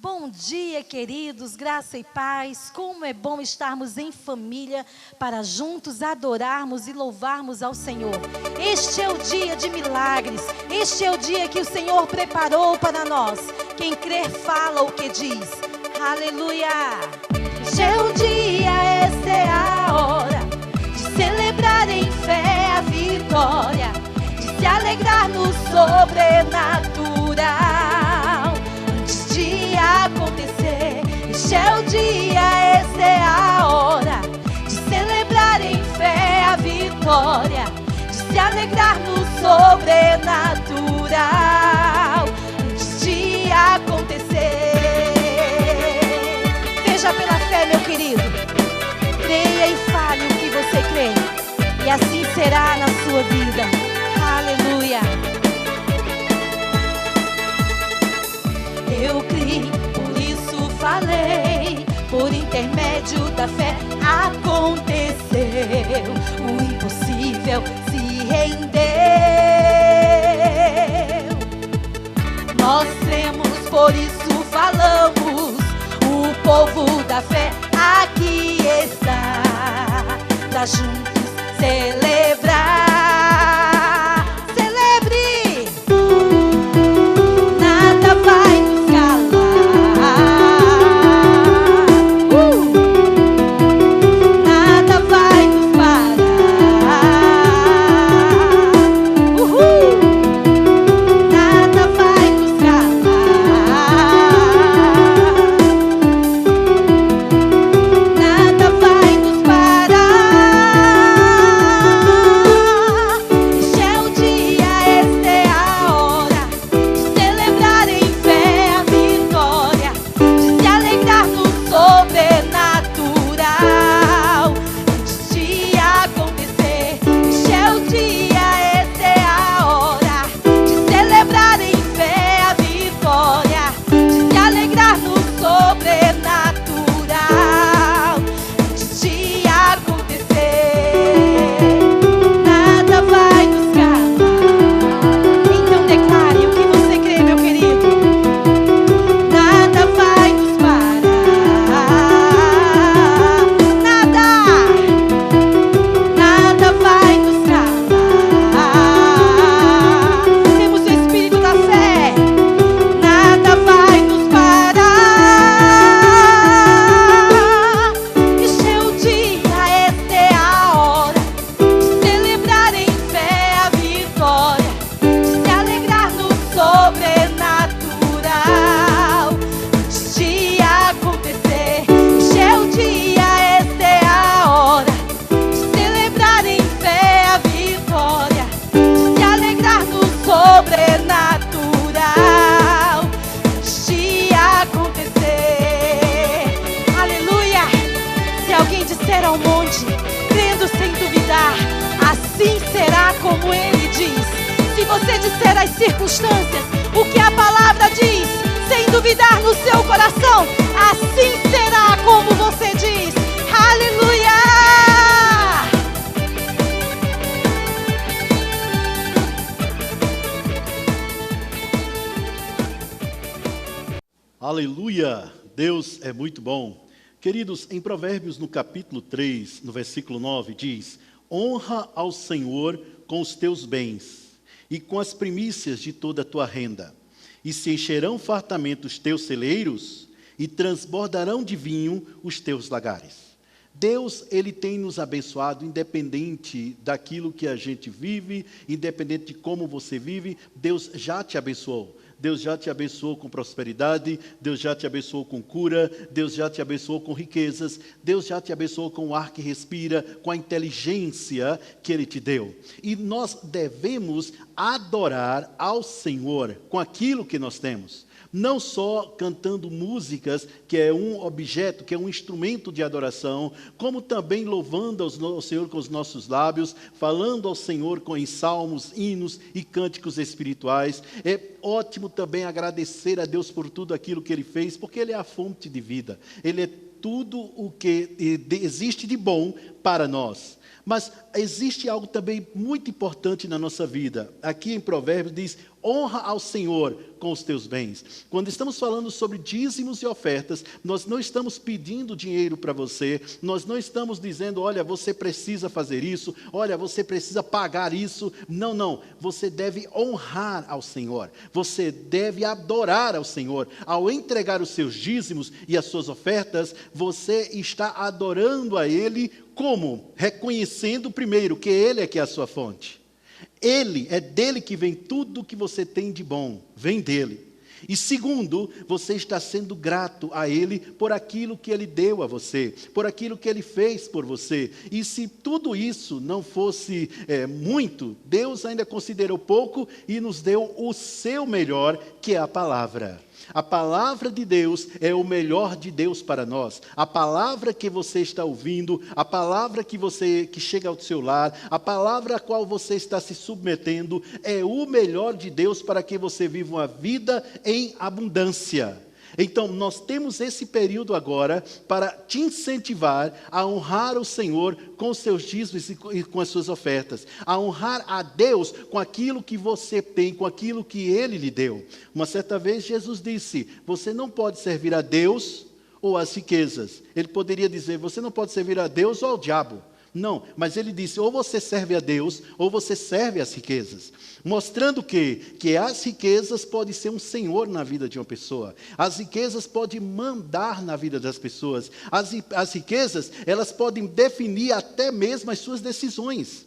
Bom dia, queridos, graça e paz. Como é bom estarmos em família para juntos adorarmos e louvarmos ao Senhor. Este é o dia de milagres. Este é o dia que o Senhor preparou para nós. Quem crer fala o que diz. Aleluia! Este é o dia, esta é a hora de celebrar em fé a vitória, de se alegrar no sobrenatural. Acontecer, este é o dia, esta é a hora de celebrar em fé a vitória, de se alegrar no sobrenatural, antes de acontecer. Veja pela fé, meu querido, creia e fale o que você crê, e assim será na sua vida. Aleluia. Eu criei, por isso falei, por intermédio da fé aconteceu, o impossível se rendeu. Nós cremos, por isso falamos, o povo da fé aqui está, pra juntos celebrar. Celebre! Nada vai nos nada vai nos parar. Nada vai nos calar. Nada vai nos parar. Este é o dia, esta é a hora de celebrar em fé a vitória, de se alegrar no sobrenatural, antes de acontecer. Este é o dia, esta é a hora de celebrar em fé a vitória, de se alegrar no sobrenatural, antes de acontecer. Nada vai nos calar. Então declare o que você crê, meu querido. Nada vai nos parar. Nada vai nos calar. Temos o Espírito da fé. Nada vai nos parar. Este é o dia, esta é a hora de celebrar em fé a vitória, de se alegrar no sobrenatural, antes de acontecer. Este é o dia, esta é a hora de celebrar em fé a vitória, de se alegrar no sobrenatural, antes de acontecer. Aleluia! Se alguém disser ao monte, crendo sem duvidar, assim será como ele diz. Se você disser às circunstâncias o que a palavra diz, sem duvidar no seu coração, assim será como você diz. Aleluia! Aleluia! Deus é muito bom. Queridos, em Provérbios, no capítulo 3, no versículo 9, diz: honra ao Senhor com os teus bens e com as primícias de toda a tua renda, e se encherão fartamente os teus celeiros e transbordarão de vinho os teus lagares. Deus, Ele tem nos abençoado, independente daquilo que a gente vive, independente de como você vive, Deus já te abençoou. Deus já te abençoou com prosperidade, Deus já te abençoou com cura, Deus já te abençoou com riquezas, Deus já te abençoou com o ar que respira, com a inteligência que Ele te deu. E nós devemos adorar ao Senhor com aquilo que nós temos. Não só cantando músicas, que é um objeto, que é um instrumento de adoração, como também louvando ao Senhor com os nossos lábios, falando ao Senhor em salmos, hinos e cânticos espirituais. É ótimo também agradecer a Deus por tudo aquilo que Ele fez, porque Ele é a fonte de vida. Ele é tudo o que existe de bom para nós. Mas existe algo também muito importante na nossa vida. Aqui em Provérbios diz: honra ao Senhor com os teus bens. Quando estamos falando sobre dízimos e ofertas, nós não estamos pedindo dinheiro para você, nós não estamos dizendo, olha, você precisa fazer isso, olha, você precisa pagar isso. Não, não. Você deve honrar ao Senhor. Você deve adorar ao Senhor. Ao entregar os seus dízimos e as suas ofertas, você está adorando a Ele como? Reconhecendo primeiro que Ele é que é a sua fonte. Ele, é dele que vem tudo o que você tem de bom, vem dele. E segundo, você está sendo grato a Ele por aquilo que Ele deu a você, por aquilo que Ele fez por você. E se tudo isso não fosse muito, Deus ainda considerou pouco e nos deu o seu melhor, que é a palavra. A palavra de Deus é o melhor de Deus para nós. A palavra que você está ouvindo, a palavra que chega ao seu lar, a palavra a qual você está se submetendo, é o melhor de Deus para que você viva uma vida em abundância. Então, nós temos esse período agora para te incentivar a honrar o Senhor com os seus dízimos e com as suas ofertas. A honrar a Deus com aquilo que você tem, com aquilo que Ele lhe deu. Uma certa vez, Jesus disse, você não pode servir a Deus ou às riquezas. Ele poderia dizer, você não pode servir a Deus ou ao diabo. Não, mas ele disse, ou você serve a Deus, ou você serve às riquezas. Mostrando que as riquezas podem ser um senhor na vida de uma pessoa. As riquezas podem mandar na vida das pessoas. As riquezas, elas podem definir até mesmo as suas decisões.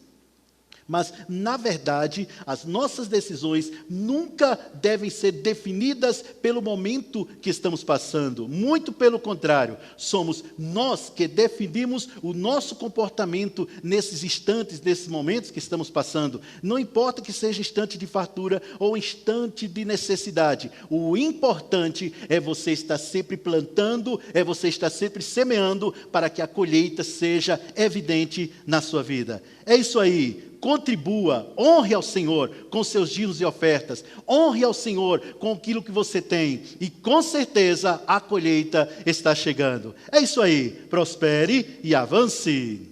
Mas, na verdade, as nossas decisões nunca devem ser definidas pelo momento que estamos passando. Muito pelo contrário, somos nós que definimos o nosso comportamento nesses instantes, nesses momentos que estamos passando. Não importa que seja instante de fartura ou instante de necessidade. O importante é você estar sempre plantando, é você estar sempre semeando para que a colheita seja evidente na sua vida. É isso aí. Contribua, honre ao Senhor com seus dízimos e ofertas, honre ao Senhor com aquilo que você tem, e com certeza a colheita está chegando. É isso aí, prospere e avance.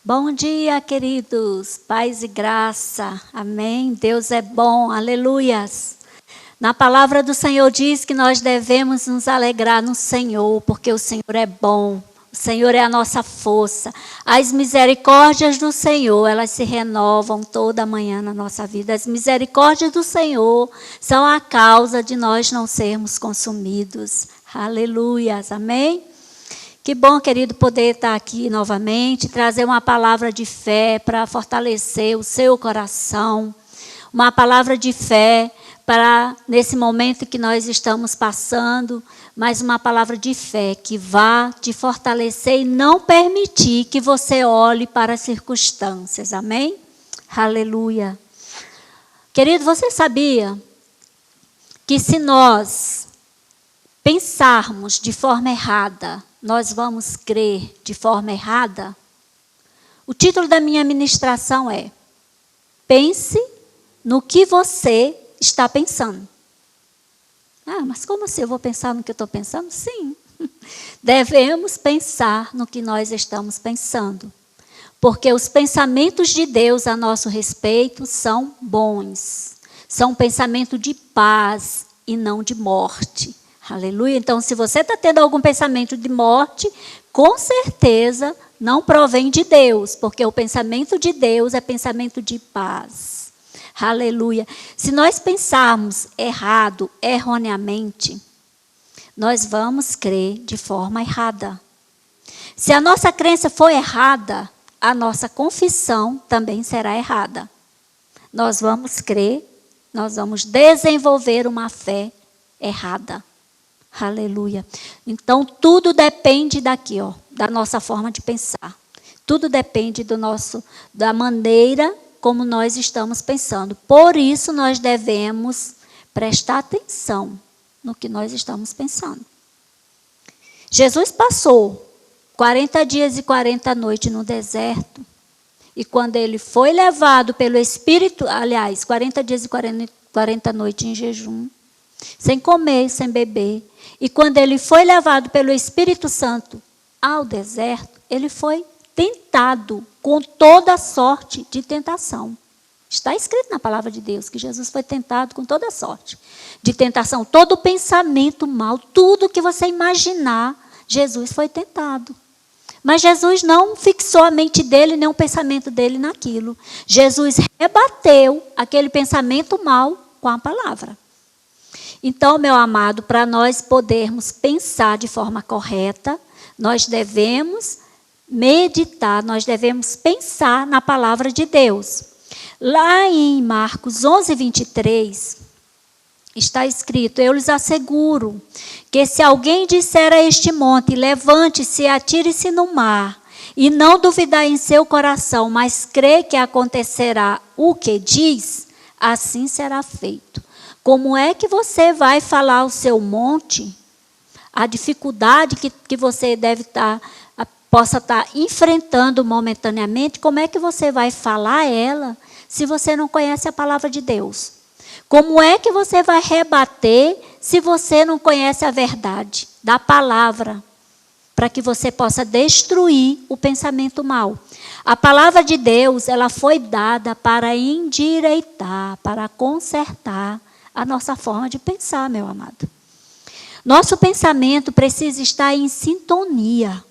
Bom dia, queridos, paz e graça, amém? Deus é bom, aleluias. Na palavra do Senhor diz que nós devemos nos alegrar no Senhor, porque o Senhor é bom. O Senhor é a nossa força. As misericórdias do Senhor, elas se renovam toda manhã na nossa vida. As misericórdias do Senhor são a causa de nós não sermos consumidos. Aleluias, amém? Que bom, querido, poder estar aqui novamente, trazer uma palavra de fé para fortalecer o seu coração. Uma palavra de fé para, nesse momento que nós estamos passando, mas uma palavra de fé que vá te fortalecer e não permitir que você olhe para as circunstâncias. Amém? Aleluia. Querido, você sabia que se nós pensarmos de forma errada, nós vamos crer de forma errada? O título da minha ministração é: pense no que você está pensando. Ah, mas como assim eu vou pensar no que eu estou pensando? Sim, devemos pensar no que nós estamos pensando. Porque os pensamentos de Deus a nosso respeito são bons. São pensamentos de paz e não de morte. Aleluia. Então, se você está tendo algum pensamento de morte, com certeza não provém de Deus. Porque o pensamento de Deus é pensamento de paz. Aleluia. Se nós pensarmos errado, erroneamente, nós vamos crer de forma errada. Se a nossa crença for errada, a nossa confissão também será errada. Nós vamos crer, nós vamos desenvolver uma fé errada. Aleluia. Então, tudo depende daqui, da nossa forma de pensar. Tudo depende da maneira como nós estamos pensando. Por isso, nós devemos prestar atenção no que nós estamos pensando. Jesus passou 40 dias e 40 noites no deserto. E quando ele foi levado pelo Espírito, 40 dias e 40 noites em jejum, sem comer, sem beber. E quando ele foi levado pelo Espírito Santo ao deserto, ele foi tentado com toda sorte de tentação. Está escrito na palavra de Deus que Jesus foi tentado com toda sorte de tentação. Todo pensamento mal, tudo que você imaginar, Jesus foi tentado. Mas Jesus não fixou a mente dele, nem o pensamento dele naquilo. Jesus rebateu aquele pensamento mal com a palavra. Então, meu amado, para nós podermos pensar de forma correta, nós devemos meditar, nós devemos pensar na palavra de Deus. Lá em Marcos 11, 23, está escrito: eu lhes asseguro que se alguém disser a este monte, levante-se e atire-se no mar, e não duvidar em seu coração, mas crê que acontecerá o que diz, assim será feito. Como é que você vai falar ao seu monte? A dificuldade que você possa estar enfrentando momentaneamente, como é que você vai falar a ela se você não conhece a palavra de Deus? Como é que você vai rebater se você não conhece a verdade da palavra? Para que você possa destruir o pensamento mal. A palavra de Deus, ela foi dada para endireitar, para consertar a nossa forma de pensar, meu amado. Nosso pensamento precisa estar em sintonia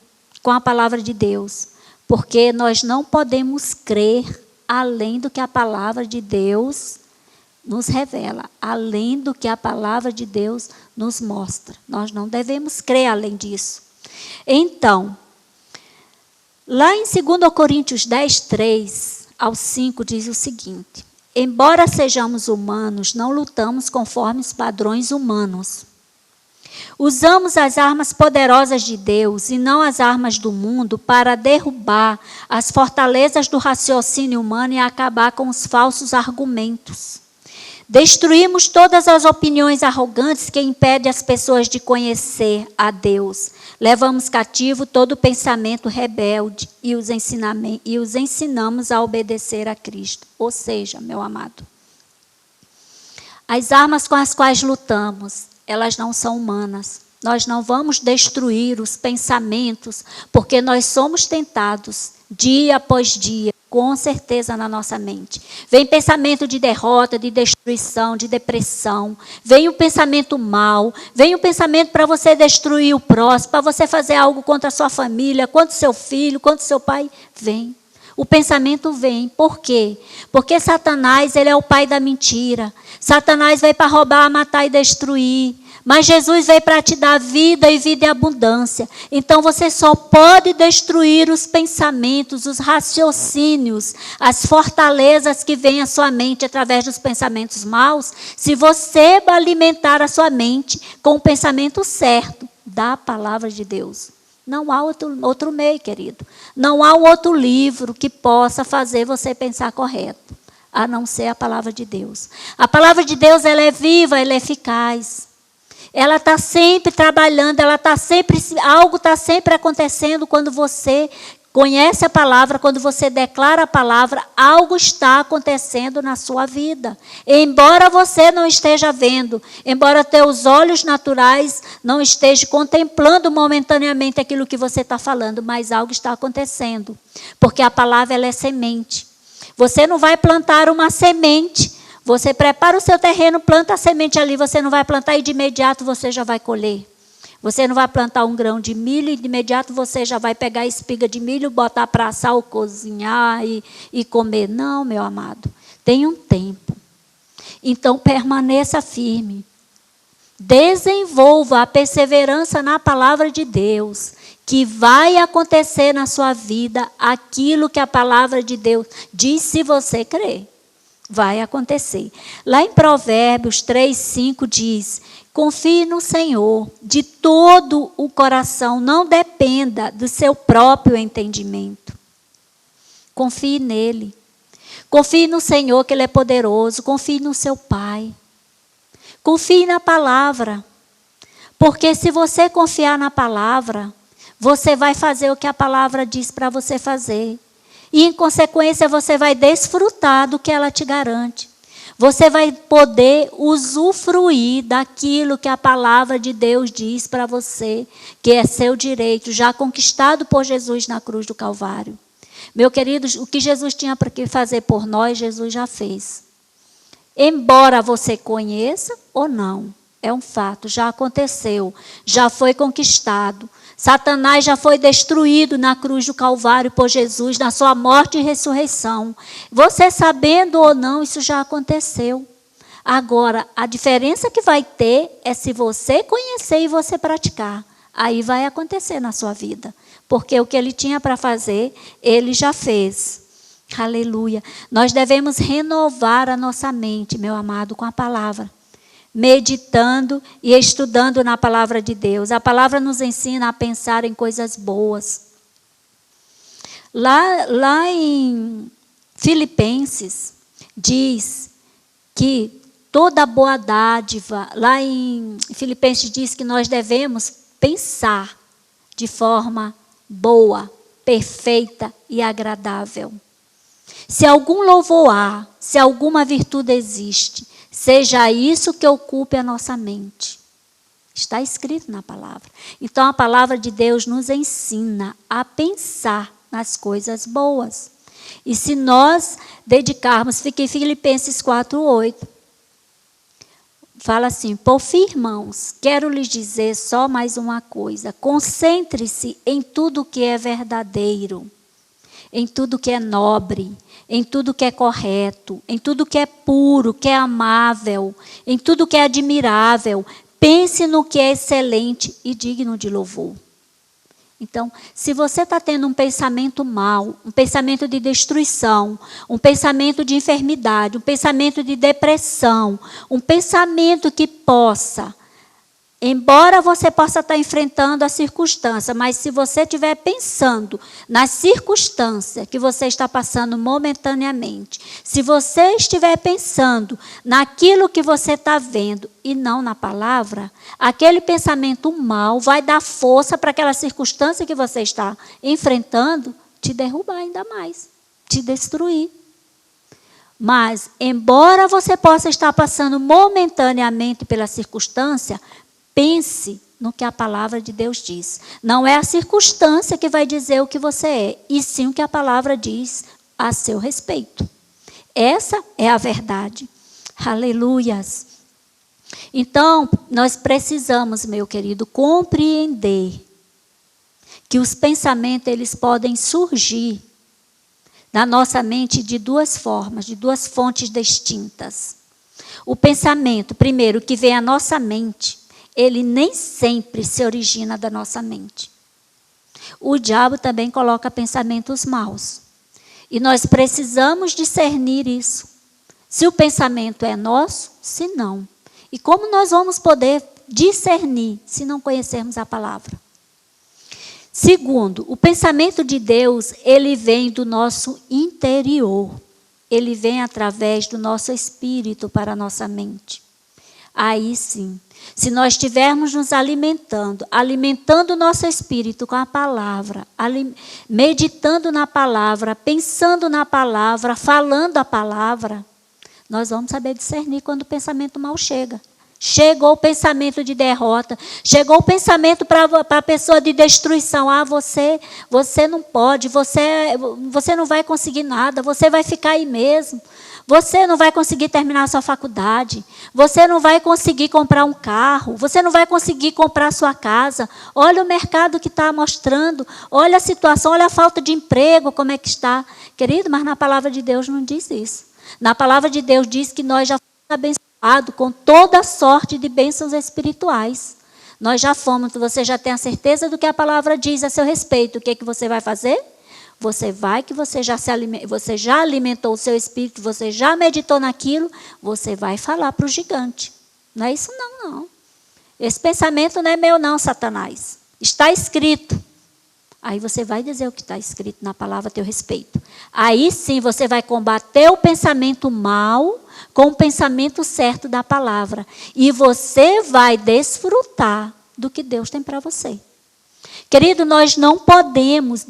com a palavra de Deus, porque nós não podemos crer além do que a palavra de Deus nos revela, além do que a palavra de Deus nos mostra. Nós não devemos crer além disso. Então, lá em 2 Coríntios 10, 3 ao 5, diz o seguinte: embora sejamos humanos, não lutamos conforme os padrões humanos. Usamos as armas poderosas de Deus e não as armas do mundo para derrubar as fortalezas do raciocínio humano e acabar com os falsos argumentos. Destruímos todas as opiniões arrogantes que impedem as pessoas de conhecer a Deus. Levamos cativo todo pensamento rebelde e os ensinamos a obedecer a Cristo. Ou seja, meu amado, as armas com as quais lutamos, elas não são humanas. Nós não vamos destruir os pensamentos, porque nós somos tentados dia após dia, com certeza na nossa mente. Vem pensamento de derrota, de destruição, de depressão. Vem o pensamento mal, vem o pensamento para você destruir o próximo, para você fazer algo contra a sua família, contra o seu filho, contra o seu pai. Vem. O pensamento vem. Por quê? Porque Satanás, ele é o pai da mentira. Satanás veio para roubar, matar e destruir. Mas Jesus veio para te dar vida e vida em abundância. Então você só pode destruir os pensamentos, os raciocínios, as fortalezas que vêm à sua mente através dos pensamentos maus, se você alimentar a sua mente com o pensamento certo da palavra de Deus. Não há outro meio, querido. Não há um outro livro que possa fazer você pensar correto, a não ser a palavra de Deus. A palavra de Deus, ela é viva, ela é eficaz. Ela está sempre trabalhando, algo está sempre acontecendo quando você conhece a palavra, quando você declara a palavra, algo está acontecendo na sua vida. Embora você não esteja vendo, embora teus olhos naturais não estejam contemplando momentaneamente aquilo que você está falando, mas algo está acontecendo. Porque a palavra, ela é semente. Você não vai plantar uma semente. Você prepara o seu terreno, planta a semente ali, você não vai plantar e de imediato você já vai colher. Você não vai plantar um grão de milho e de imediato você já vai pegar a espiga de milho, botar para assar ou cozinhar e comer. Não, meu amado, tem um tempo. Então permaneça firme. Desenvolva a perseverança na palavra de Deus, que vai acontecer na sua vida aquilo que a palavra de Deus diz se você crer. Vai acontecer. Lá em Provérbios 3, 5 diz: confie no Senhor de todo o coração, não dependa do seu próprio entendimento. Confie nele. Confie no Senhor, que Ele é poderoso. Confie no seu Pai. Confie na palavra. Porque se você confiar na palavra, você vai fazer o que a palavra diz para você fazer. E, em consequência, você vai desfrutar do que ela te garante. Você vai poder usufruir daquilo que a palavra de Deus diz para você, que é seu direito, já conquistado por Jesus na cruz do Calvário. Meu querido, o que Jesus tinha para fazer por nós, Jesus já fez. Embora você conheça ou não, é um fato, já aconteceu, já foi conquistado. Satanás já foi destruído na cruz do Calvário por Jesus, na sua morte e ressurreição. Você sabendo ou não, isso já aconteceu. Agora, a diferença que vai ter é se você conhecer e você praticar. Aí vai acontecer na sua vida. Porque o que ele tinha para fazer, ele já fez. Aleluia. Nós devemos renovar a nossa mente, meu amado, com a palavra. Meditando e estudando na palavra de Deus. A palavra nos ensina a pensar em coisas boas. Lá em Filipenses, diz que toda boa dádiva, lá em Filipenses diz que nós devemos pensar de forma boa, perfeita e agradável. Se algum louvor há, se alguma virtude existe, seja isso que ocupe a nossa mente. Está escrito na palavra. Então, a palavra de Deus nos ensina a pensar nas coisas boas. E se nós dedicarmos, fica em Filipenses 4:8. Fala assim: por fim, irmãos, quero lhes dizer só mais uma coisa. Concentre-se em tudo que é verdadeiro, em tudo que é nobre, em tudo que é correto, em tudo que é puro, que é amável, em tudo que é admirável. Pense no que é excelente e digno de louvor. Então, se você está tendo um pensamento mau, um pensamento de destruição, um pensamento de enfermidade, um pensamento de depressão, um pensamento que possa, embora você possa estar enfrentando a circunstância, mas se você estiver pensando na circunstância que você está passando momentaneamente, se você estiver pensando naquilo que você está vendo e não na palavra, aquele pensamento mau vai dar força para aquela circunstância que você está enfrentando te derrubar ainda mais, te destruir. Mas, embora você possa estar passando momentaneamente pela circunstância, pense no que a palavra de Deus diz. Não é a circunstância que vai dizer o que você é, e sim o que a palavra diz a seu respeito. Essa é a verdade. Aleluias. Então, nós precisamos, meu querido, compreender que os pensamentos eles podem surgir na nossa mente de duas formas, de duas fontes distintas. O pensamento, primeiro, que vem à nossa mente, ele nem sempre se origina da nossa mente. O diabo também coloca pensamentos maus. E nós precisamos discernir isso. Se o pensamento é nosso, se não. E como nós vamos poder discernir se não conhecermos a palavra? Segundo, o pensamento de Deus, ele vem do nosso interior. Ele vem através do nosso espírito para a nossa mente. Aí sim, se nós estivermos nos alimentando o nosso espírito com a palavra, meditando na palavra, pensando na palavra, falando a palavra, nós vamos saber discernir quando o pensamento mal chega. Chegou o pensamento de derrota, chegou o pensamento para a pessoa de destruição. Você não pode, você não vai conseguir nada, você vai ficar aí mesmo. Você não vai conseguir terminar a sua faculdade. Você não vai conseguir comprar um carro. Você não vai conseguir comprar a sua casa. Olha o mercado que está mostrando. Olha a situação, olha a falta de emprego, como é que está. Querido, mas na palavra de Deus não diz isso. Na palavra de Deus diz que nós já fomos abençoados com toda sorte de bênçãos espirituais. Nós já fomos, você já tem a certeza do que a palavra diz a seu respeito. O que você vai fazer? Você já alimentou o seu espírito, você já meditou naquilo, você vai falar para o gigante. Não é isso não. Esse pensamento não é meu não, Satanás. Está escrito. Aí você vai dizer o que está escrito na palavra a teu respeito. Aí sim você vai combater o pensamento mau com o pensamento certo da palavra. E você vai desfrutar do que Deus tem para você. Querido, nós não podemos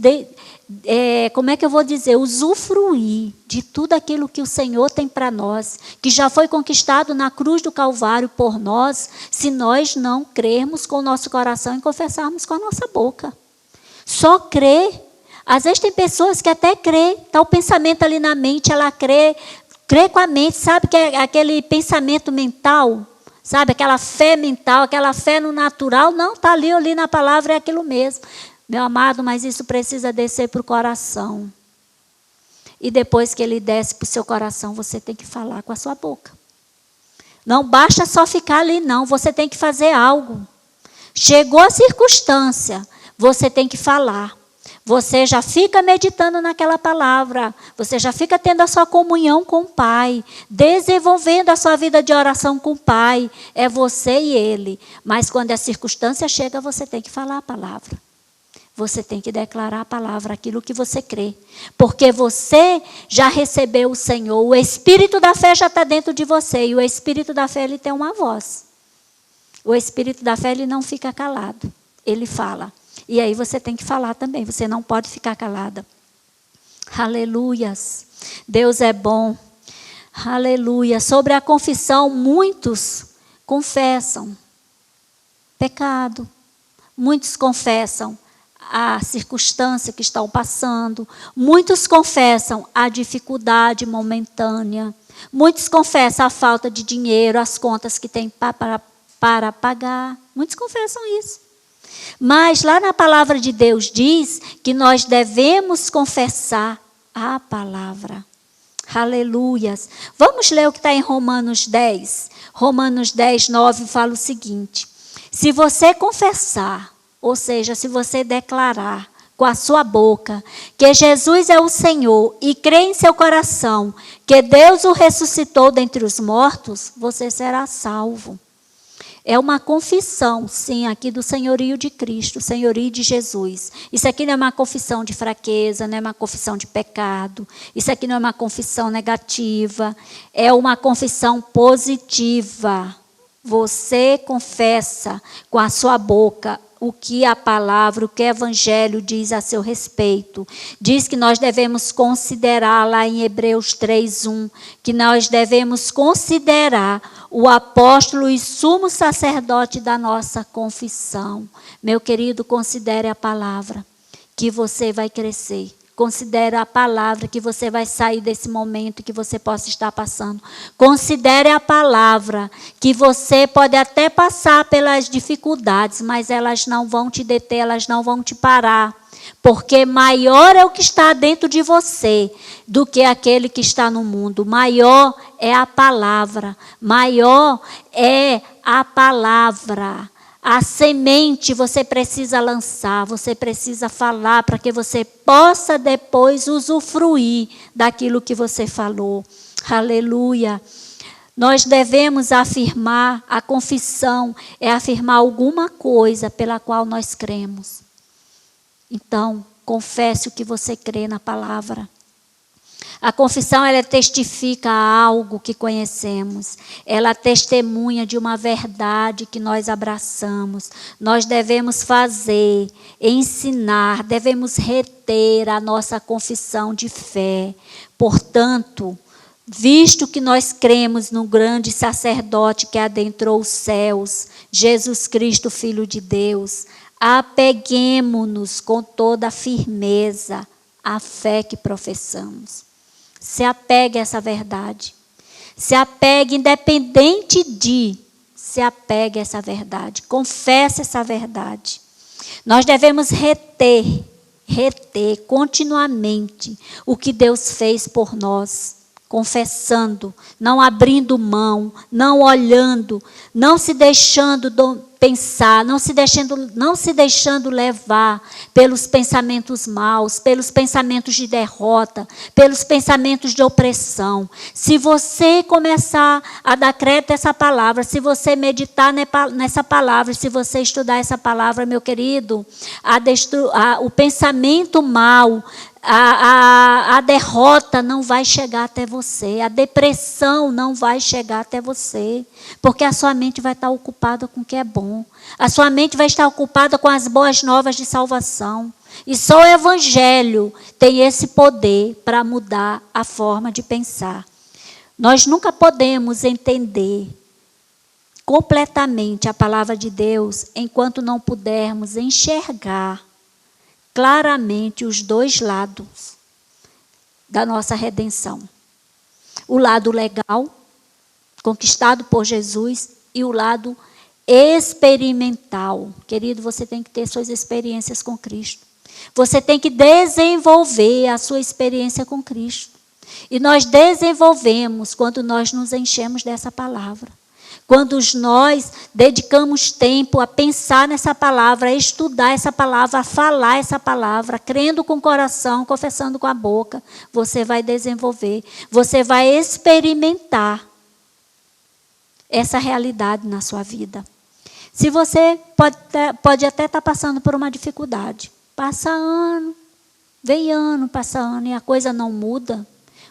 como é que eu vou dizer, usufruir de tudo aquilo que o Senhor tem para nós, que já foi conquistado na cruz do Calvário por nós, se nós não crermos com o nosso coração e confessarmos com a nossa boca. Só crer. Às vezes tem pessoas que até crê, está o pensamento ali na mente, ela crê com a mente, sabe que é aquele pensamento mental, sabe, aquela fé mental, aquela fé no natural, não, está ali na palavra, é aquilo mesmo. Meu amado, mas isso precisa descer para o coração. E depois que ele desce para o seu coração, você tem que falar com a sua boca. Não basta só ficar ali, não. Você tem que fazer algo. Chegou a circunstância, você tem que falar. Você já fica meditando naquela palavra. Você já fica tendo a sua comunhão com o Pai. Desenvolvendo a sua vida de oração com o Pai. É você e Ele. Mas quando a circunstância chega, você tem que falar a palavra. Você tem que declarar a palavra, aquilo que você crê. Porque você já recebeu o Senhor. O Espírito da fé já está dentro de você. E o Espírito da fé, ele tem uma voz. O Espírito da fé, ele não fica calado. Ele fala. E aí você tem que falar também. Você não pode ficar calada. Aleluias. Deus é bom. Aleluia. Sobre a confissão, muitos confessam pecado. Muitos confessam a circunstância que estão passando. Muitos confessam a dificuldade momentânea. Muitos confessam a falta de dinheiro, as contas que têm para pagar. Muitos confessam isso. Mas lá na palavra de Deus diz que nós devemos confessar a palavra. Aleluias. Vamos ler o que está em Romanos 10. Romanos 10, 9 fala o seguinte. Se você confessar, ou seja, se você declarar com a sua boca que Jesus é o Senhor e crer em seu coração que Deus o ressuscitou dentre os mortos, você será salvo. É uma confissão, sim, aqui do senhorio de Cristo, senhorio de Jesus. Isso aqui não é uma confissão de fraqueza, não é uma confissão de pecado. Isso aqui não é uma confissão negativa, é uma confissão positiva. Você confessa com a sua boca o que a palavra, o que o Evangelho diz a seu respeito. Diz que nós devemos considerar, lá em Hebreus 3:1, que nós devemos considerar o apóstolo e sumo sacerdote da nossa confissão. Meu querido, considere a palavra, que você vai crescer. Considere a palavra, que você vai sair desse momento que você possa estar passando. Considere a palavra, que você pode até passar pelas dificuldades, mas elas não vão te deter, elas não vão te parar. Porque maior é o que está dentro de você do que aquele que está no mundo. Maior é a palavra. Maior é a palavra. A semente você precisa lançar, você precisa falar para que você possa depois usufruir daquilo que você falou. Aleluia. Nós devemos afirmar, a confissão é afirmar alguma coisa pela qual nós cremos. Então, confesse o que você crê na palavra. A confissão, ela testifica algo que conhecemos. Ela testemunha de uma verdade que nós abraçamos. Nós devemos fazer, ensinar, devemos reter a nossa confissão de fé. Portanto, visto que nós cremos no grande sacerdote que adentrou os céus, Jesus Cristo, Filho de Deus, apeguemo-nos com toda a firmeza à fé que professamos. Se apegue a essa verdade. Se apegue independente de. Se apegue a essa verdade. Confesse essa verdade. Nós devemos reter continuamente o que Deus fez por nós. Confessando, não abrindo mão, não olhando, não se deixando pensar, não se deixando levar pelos pensamentos maus, pelos pensamentos de derrota, pelos pensamentos de opressão. Se você começar a dar crédito a essa palavra, se você meditar nessa palavra, se você estudar essa palavra, meu querido, o pensamento mau, a derrota não vai chegar até você, a depressão não vai chegar até você, porque a sua mente vai estar ocupada com o que é bom, a sua mente vai estar ocupada com as boas novas de salvação. E só o Evangelho tem esse poder para mudar a forma de pensar. Nós nunca podemos entender completamente a palavra de Deus enquanto não pudermos enxergar claramente os dois lados da nossa redenção. O lado legal, conquistado por Jesus, e o lado experimental. Querido, você tem que ter suas experiências com Cristo. Você tem que desenvolver a sua experiência com Cristo. E nós desenvolvemos quando nós nos enchemos dessa palavra. Quando nós dedicamos tempo a pensar nessa palavra, a estudar essa palavra, a falar essa palavra, crendo com o coração, confessando com a boca, você vai desenvolver, você vai experimentar essa realidade na sua vida. Se você pode até estar passando por uma dificuldade, passa ano, vem ano, passa ano e a coisa não muda.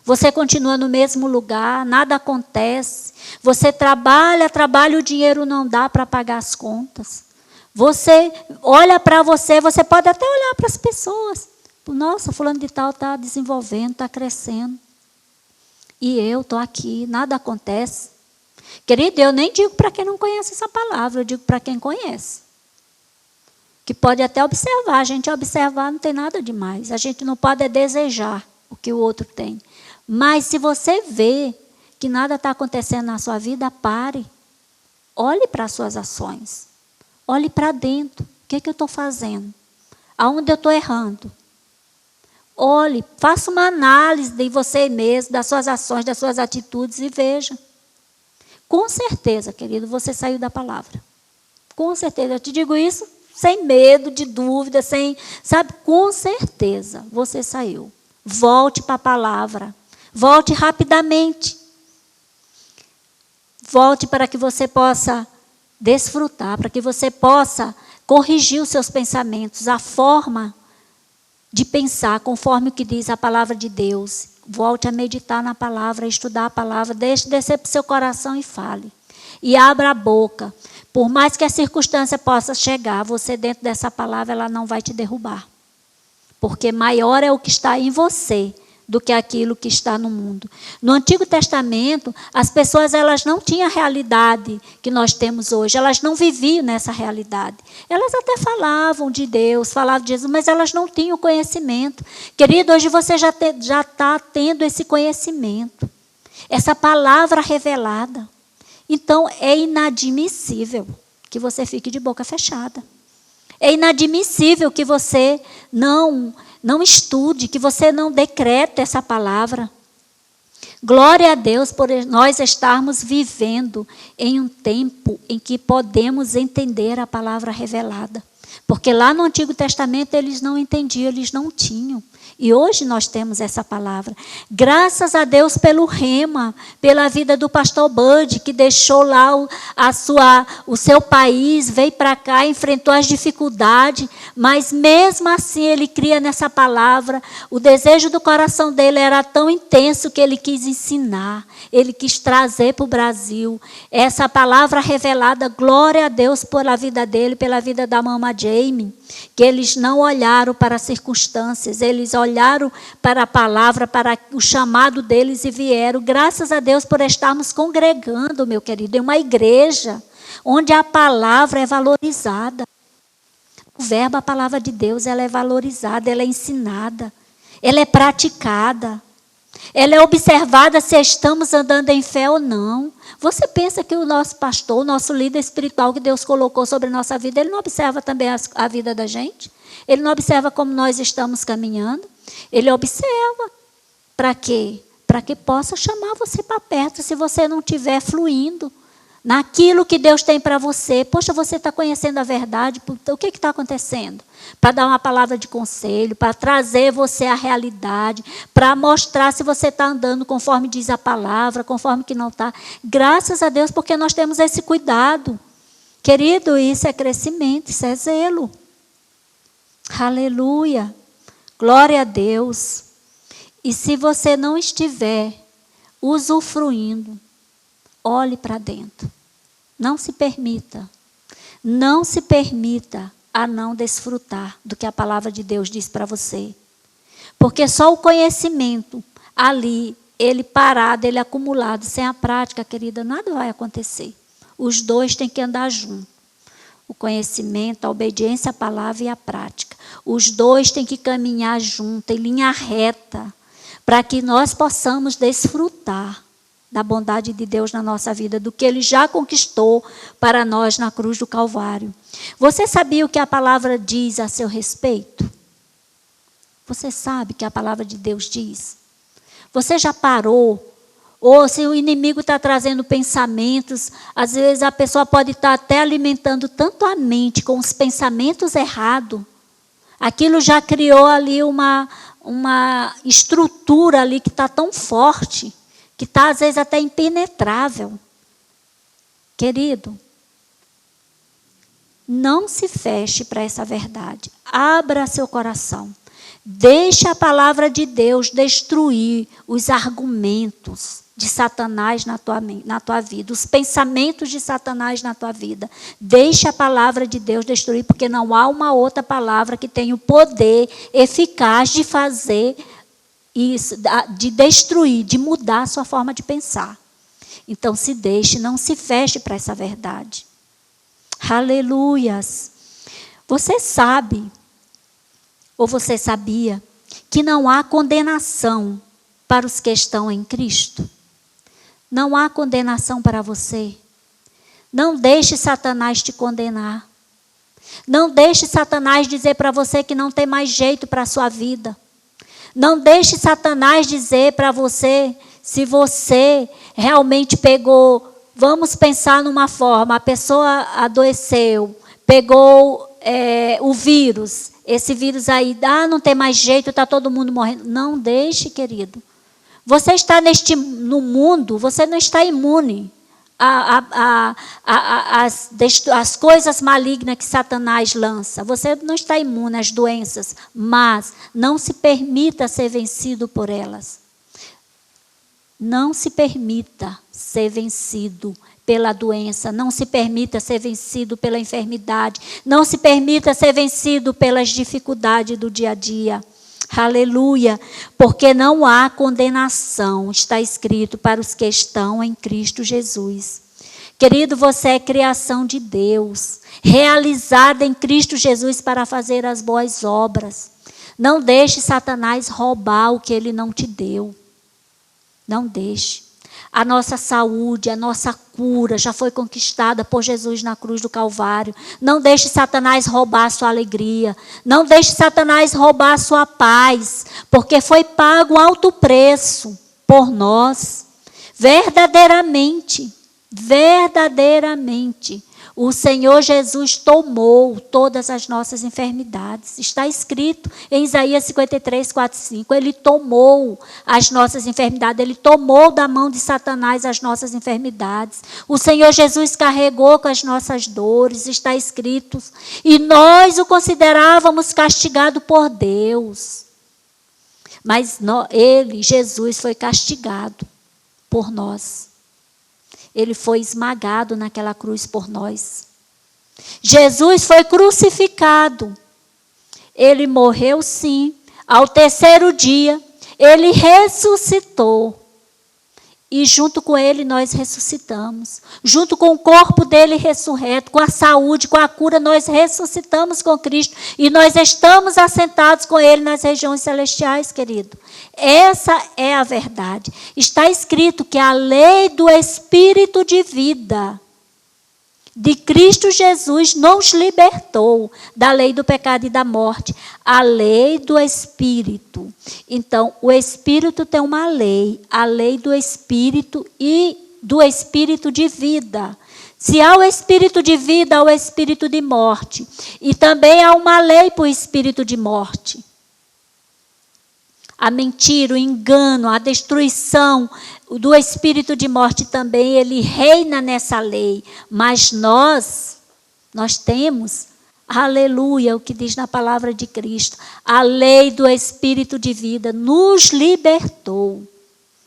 Você continua no mesmo lugar, nada acontece. Você trabalha, o dinheiro não dá para pagar as contas. Você olha para você pode até olhar para as pessoas. Nossa, fulano de tal está desenvolvendo, está crescendo. E eu estou aqui, nada acontece. Querido, eu nem digo para quem não conhece essa palavra, eu digo para quem conhece. Que pode até observar, a gente observar não tem nada demais. A gente não pode desejar o que o outro tem. Mas se você vê que nada está acontecendo na sua vida, pare. Olhe para as suas ações. Olhe para dentro. O que eu estou fazendo? Aonde eu estou errando? Olhe, faça uma análise de você mesmo, das suas ações, das suas atitudes e veja. Com certeza, querido, você saiu da palavra. Com certeza, eu te digo isso sem medo, de dúvida, com certeza, você saiu. Volte para a palavra. Volte rapidamente. Volte para que você possa desfrutar, para que você possa corrigir os seus pensamentos, a forma de pensar conforme o que diz a palavra de Deus. Volte a meditar na palavra, a estudar a palavra, deixe descer para o seu coração e fale. E abra a boca. Por mais que a circunstância possa chegar, você dentro dessa palavra, ela não vai te derrubar. Porque maior é o que está em você do que aquilo que está no mundo. No Antigo Testamento, as pessoas elas não tinham a realidade que nós temos hoje. Elas não viviam nessa realidade. Elas até falavam de Deus, falavam de Jesus, mas elas não tinham conhecimento. Querido, hoje você já está tendo esse conhecimento. Essa palavra revelada. Então, é inadmissível que você fique de boca fechada. É inadmissível que você não estude, que você não decrete essa palavra. Glória a Deus por nós estarmos vivendo em um tempo em que podemos entender a palavra revelada. Porque lá no Antigo Testamento eles não entendiam, eles não tinham. E hoje nós temos essa palavra. Graças a Deus pelo rema, pela vida do pastor Bud, que deixou lá o seu país, veio para cá, enfrentou as dificuldades, mas mesmo assim ele cria nessa palavra. O desejo do coração dele era tão intenso que ele quis ensinar, ele quis trazer para o Brasil essa palavra revelada. Glória a Deus pela vida dele, pela vida da mama Jamie, que eles não olharam para as circunstâncias, eles olharam para a palavra, para o chamado deles e vieram. Graças a Deus por estarmos congregando, meu querido, em uma igreja onde a palavra é valorizada. O verbo, a palavra de Deus, ela é valorizada, ela é ensinada, ela é praticada. Ela é observada se estamos andando em fé ou não. Você pensa que o nosso pastor, o nosso líder espiritual que Deus colocou sobre a nossa vida, ele não observa também a vida da gente? Ele não observa como nós estamos caminhando? Ele observa. Para quê? Para que possa chamar você para perto se você não estiver fluindo naquilo que Deus tem para você. Poxa, você está conhecendo a verdade, o que está acontecendo? Para dar uma palavra de conselho, para trazer você à realidade, para mostrar se você está andando conforme diz a palavra, conforme que não está. Graças a Deus, porque nós temos esse cuidado. Querido, isso é crescimento, isso é zelo. Aleluia. Glória a Deus. E se você não estiver usufruindo, olhe para dentro. Não se permita a não desfrutar do que a palavra de Deus diz para você. Porque só o conhecimento ali, ele parado, ele acumulado, sem a prática, querida, nada vai acontecer. Os dois têm que andar juntos. O conhecimento, a obediência à palavra e a prática. Os dois têm que caminhar juntos, em linha reta, para que nós possamos desfrutar da bondade de Deus na nossa vida, do que Ele já conquistou para nós na cruz do Calvário. Você sabia o que a palavra diz a seu respeito? Você sabe o que a palavra de Deus diz? Você já parou? Ou se o inimigo está trazendo pensamentos, às vezes a pessoa pode estar até alimentando tanto a mente com os pensamentos errados. Aquilo já criou ali uma estrutura ali que está tão forte, que está às vezes até impenetrável. Querido, não se feche para essa verdade. Abra seu coração. Deixe a palavra de Deus destruir os argumentos de Satanás na tua vida, os pensamentos de Satanás na tua vida. Deixe a palavra de Deus destruir, porque não há uma outra palavra que tenha o poder eficaz de fazer isso, de destruir, de mudar a sua forma de pensar. Então se deixe, não se feche para essa verdade. Aleluias. Você sabe, ou você sabia, que não há condenação para os que estão em Cristo? Não há condenação para você. Não deixe Satanás te condenar. Não deixe Satanás dizer para você que não tem mais jeito para a sua vida. Não deixe Satanás dizer para você, se você realmente pegou, vamos pensar numa forma, a pessoa adoeceu, pegou o vírus, esse vírus aí, não tem mais jeito, está todo mundo morrendo. Não deixe, querido. Você está no mundo, você não está imune às coisas malignas que Satanás lança. Você não está imune às doenças, mas não se permita ser vencido por elas. Não se permita ser vencido pela doença, não se permita ser vencido pela enfermidade, não se permita ser vencido pelas dificuldades do dia a dia. Aleluia, porque não há condenação, está escrito, para os que estão em Cristo Jesus. Querido, você é criação de Deus, realizada em Cristo Jesus para fazer as boas obras. Não deixe Satanás roubar o que ele não te deu. Não deixe. A nossa saúde, a nossa cura já foi conquistada por Jesus na cruz do Calvário. Não deixe Satanás roubar a sua alegria. Não deixe Satanás roubar a sua paz, porque foi pago um alto preço por nós. Verdadeiramente, o Senhor Jesus tomou todas as nossas enfermidades. Está escrito em Isaías 53, 4, 5. Ele tomou as nossas enfermidades. Ele tomou da mão de Satanás as nossas enfermidades. O Senhor Jesus carregou com as nossas dores. Está escrito. E nós o considerávamos castigado por Deus. Mas Jesus, foi castigado por nós. Ele foi esmagado naquela cruz por nós. Jesus foi crucificado. Ele morreu, sim. Ao terceiro dia, ele ressuscitou. E junto com ele nós ressuscitamos. Junto com o corpo dele ressurreto, com a saúde, com a cura, nós ressuscitamos com Cristo. E nós estamos assentados com ele nas regiões celestiais, querido. Essa é a verdade. Está escrito que a lei do Espírito de vida de Cristo Jesus nos libertou da lei do pecado e da morte. A lei do Espírito. Então, o Espírito tem uma lei. A lei do Espírito e do Espírito de vida. Se há o Espírito de vida, há o Espírito de morte. E também há uma lei para o Espírito de morte. A mentira, o engano, a destruição do espírito de morte também, ele reina nessa lei. Mas nós temos, aleluia, o que diz na palavra de Cristo, a lei do espírito de vida nos libertou.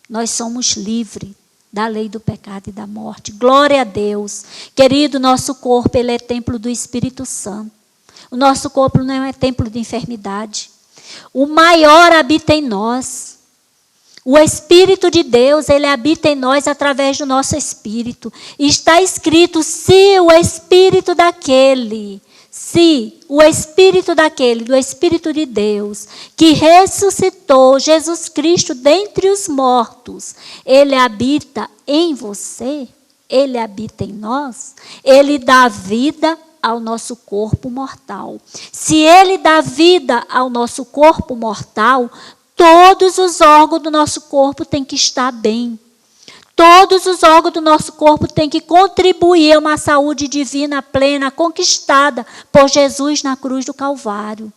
Nós somos livres da lei do pecado e da morte. Glória a Deus. Querido, nosso corpo, ele é templo do Espírito Santo. O nosso corpo não é templo de enfermidade. O maior habita em nós. O Espírito de Deus, ele habita em nós através do nosso espírito. E está escrito, se o Espírito do Espírito de Deus, que ressuscitou Jesus Cristo dentre os mortos, ele habita em você, ele habita em nós, ele dá vida ao nosso corpo mortal. Se ele dá vida ao nosso corpo mortal, todos os órgãos do nosso corpo têm que estar bem. Todos os órgãos do nosso corpo têm que contribuir a uma saúde divina plena, conquistada por Jesus na cruz do Calvário.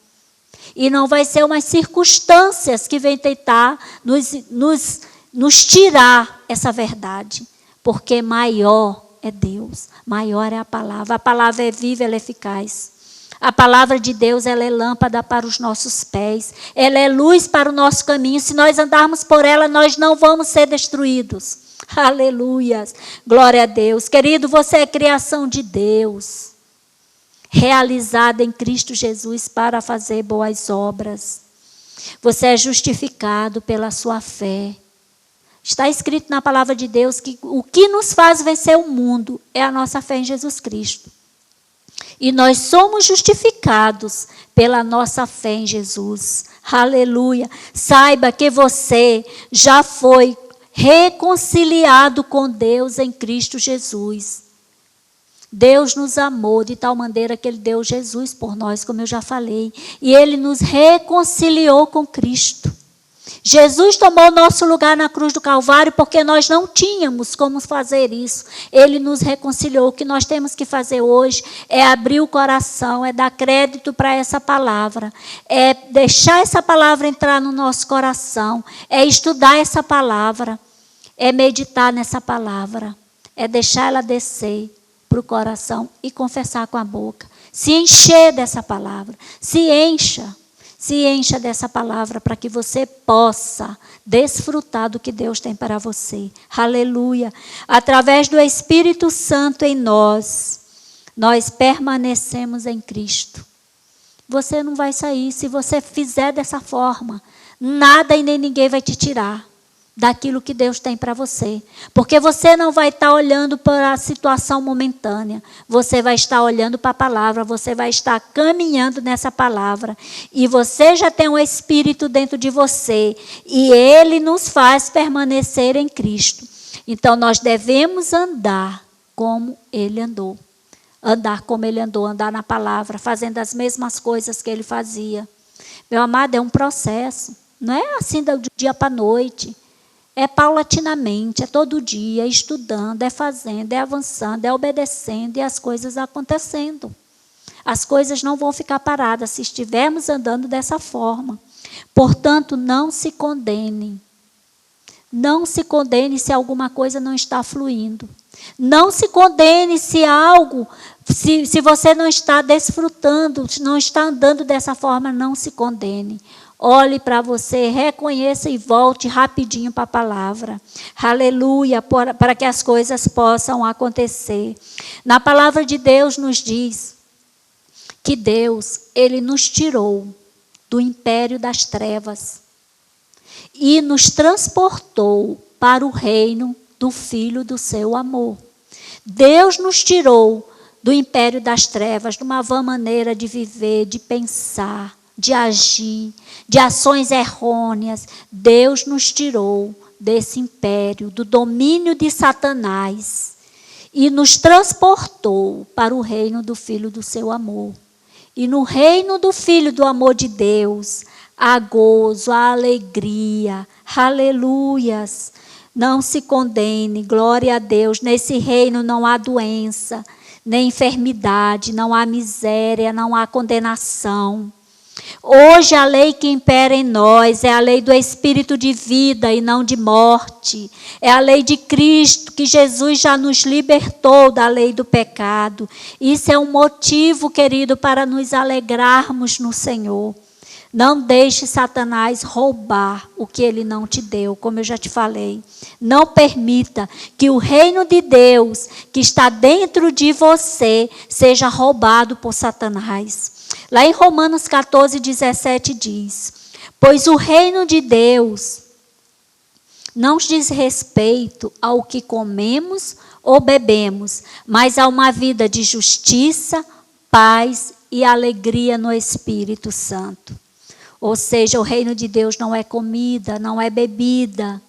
E não vai ser umas circunstâncias que vêm tentar nos tirar essa verdade. Porque maior é Deus, maior é a palavra. A palavra é viva, ela é eficaz. A palavra de Deus, ela é lâmpada para os nossos pés. Ela é luz para o nosso caminho. Se nós andarmos por ela, nós não vamos ser destruídos. Aleluias. Glória a Deus. Querido, você é criação de Deus, realizada em Cristo Jesus para fazer boas obras. Você é justificado pela sua fé. Está escrito na palavra de Deus que o que nos faz vencer o mundo é a nossa fé em Jesus Cristo. E nós somos justificados pela nossa fé em Jesus. Aleluia. Saiba que você já foi reconciliado com Deus em Cristo Jesus. Deus nos amou de tal maneira que ele deu Jesus por nós, como eu já falei. E ele nos reconciliou com Cristo. Jesus tomou nosso lugar na cruz do Calvário porque nós não tínhamos como fazer isso. Ele nos reconciliou. O que nós temos que fazer hoje é abrir o coração, é dar crédito para essa palavra, é deixar essa palavra entrar no nosso coração, é estudar essa palavra, é meditar nessa palavra, é deixar ela descer para o coração e confessar com a boca. Se encher dessa palavra, se encha dessa palavra para que você possa desfrutar do que Deus tem para você. Aleluia. Através do Espírito Santo em nós permanecemos em Cristo. Você não vai sair se você fizer dessa forma. Nada e nem ninguém vai te tirar daquilo que Deus tem para você. Porque você não vai estar olhando para a situação momentânea. Você vai estar olhando para a palavra. Você vai estar caminhando nessa palavra. E você já tem um Espírito dentro de você. E ele nos faz permanecer em Cristo. Então nós devemos andar como ele andou. Andar como ele andou, andar na palavra, fazendo as mesmas coisas que ele fazia. Meu amado, é um processo. Não é assim do dia para a noite. É paulatinamente, é todo dia, é estudando, é fazendo, é avançando, é obedecendo e as coisas acontecendo. As coisas não vão ficar paradas se estivermos andando dessa forma. Portanto, não se condene. Não se condene se alguma coisa não está fluindo. Não se condene se algo, se você não está desfrutando, se não está andando dessa forma, não se condene. Olhe para você, reconheça e volte rapidinho para a palavra. Aleluia, para que as coisas possam acontecer. Na palavra de Deus nos diz que Deus, ele nos tirou do império das trevas e nos transportou para o reino do Filho do seu amor. Deus nos tirou do império das trevas, de uma vã maneira de viver, de pensar, de agir, de ações errôneas. Deus nos tirou desse império, do domínio de Satanás e nos transportou para o reino do Filho do seu amor. E no reino do Filho do amor de Deus, há gozo, há alegria, aleluias. Não se condene, glória a Deus. Nesse reino não há doença, nem enfermidade, não há miséria, não há condenação. Hoje a lei que impera em nós é a lei do Espírito de vida e não de morte. É a lei de Cristo, que Jesus já nos libertou da lei do pecado. Isso é um motivo, querido, para nos alegrarmos no Senhor. Não deixe Satanás roubar o que ele não te deu, como eu já te falei. Não permita que o reino de Deus, que está dentro de você, seja roubado por Satanás. Lá em Romanos 14, 17 diz: pois o reino de Deus não diz respeito ao que comemos ou bebemos, mas a uma vida de justiça, paz e alegria no Espírito Santo. Ou seja, o reino de Deus não é comida, não é bebida.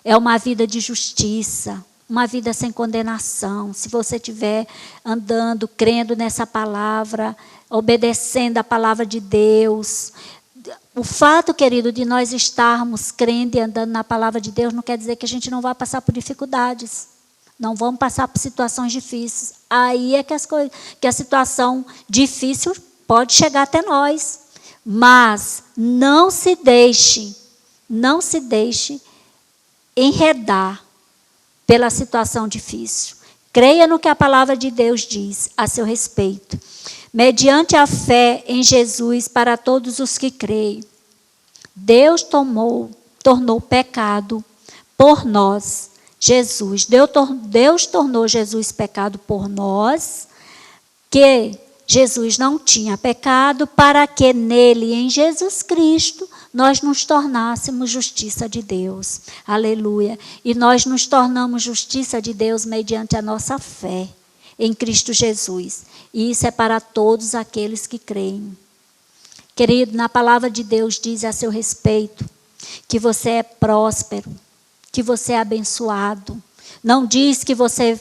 É uma vida de justiça, uma vida sem condenação. Se você estiver andando, crendo nessa palavra, obedecendo a palavra de Deus. O fato, querido, de nós estarmos crendo e andando na palavra de Deus não quer dizer que a gente não vai passar por dificuldades. Não vamos passar por situações difíceis. Aí é que a situação difícil pode chegar até nós. Mas não se deixe enredar pela situação difícil. Creia no que a palavra de Deus diz a seu respeito. Mediante a fé em Jesus para todos os que creem, Deus tornou pecado por nós, Jesus. Deus tornou Jesus pecado por nós, que Jesus não tinha pecado, para que nele, em Jesus Cristo, nós nos tornássemos justiça de Deus. Aleluia. E nós nos tornamos justiça de Deus mediante a nossa fé em Cristo Jesus. E isso é para todos aqueles que creem. Querido, na palavra de Deus diz a seu respeito que você é próspero, que você é abençoado. Não diz que você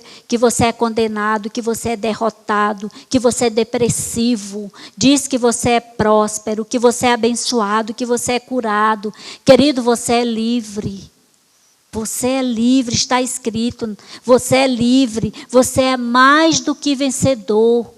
é condenado, que você é derrotado, que você é depressivo. Diz que você é próspero, que você é abençoado, que você é curado. Querido, você é livre. Você é livre, está escrito. Você é livre, você é mais do que vencedor.